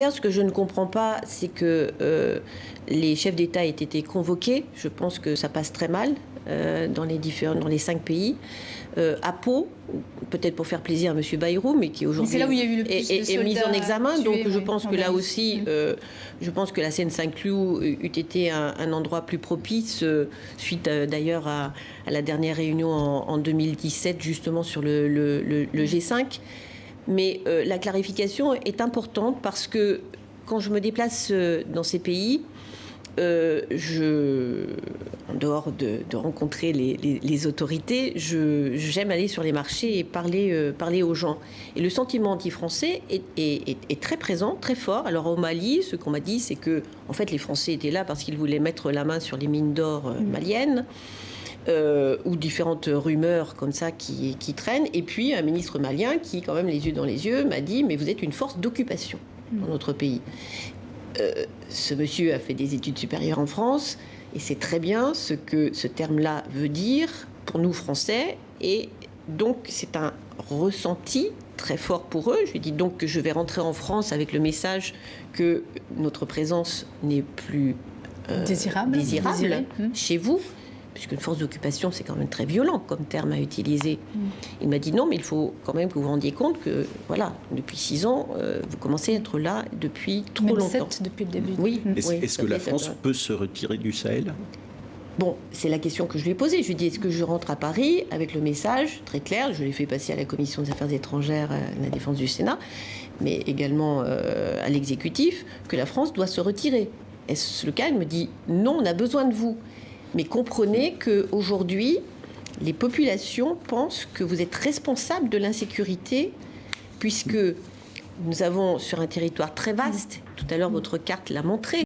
Ce que je ne comprends pas, c'est que les chefs d'État aient été convoqués. Je pense que ça passe très mal dans les 5 pays. À Pau, peut-être pour faire plaisir à M. Bayrou, mais qui aujourd'hui est mis en examen. Donc je pense que là aussi, je pense que la Seine-Saint-Cloud eût été un endroit plus propice, suite d'ailleurs à la dernière réunion en 2017, justement sur le G5. Mais la clarification est importante parce que quand je me déplace dans ces pays, en dehors de rencontrer les autorités, j'aime aller sur les marchés et parler aux gens. Et le sentiment anti-français est très présent, très fort. Alors au Mali, ce qu'on m'a dit, c'est que en fait, les Français étaient là parce qu'ils voulaient mettre la main sur les mines d'or maliennes. Ou différentes rumeurs comme ça qui traînent. Et puis un ministre malien qui, quand même les yeux dans les yeux, m'a dit « mais vous êtes une force d'occupation dans notre pays ». Ce monsieur a fait des études supérieures en France et c'est très bien ce que ce terme-là veut dire pour nous Français. Et donc c'est un ressenti très fort pour eux. Je lui dis donc que je vais rentrer en France avec le message que notre présence n'est plus désirable chez vous. Puisqu'une force d'occupation, c'est quand même très violent comme terme à utiliser. Il m'a dit non, mais il faut quand même que vous vous rendiez compte que, voilà, depuis 6 ans, vous commencez à être là depuis trop longtemps. 7 depuis le début. Oui. Est-ce que la France peut se retirer du Sahel ? Bon, c'est la question que je lui ai posée. Je lui ai dit, est-ce que je rentre à Paris avec le message très clair, je l'ai fait passer à la Commission des Affaires étrangères, à la Défense du Sénat, mais également à l'exécutif, que la France doit se retirer. Est-ce le cas ? Il me dit, non, on a besoin de vous. Mais comprenez qu'aujourd'hui, les populations pensent que vous êtes responsable de l'insécurité, puisque nous avons sur un territoire très vaste, tout à l'heure votre carte l'a montré,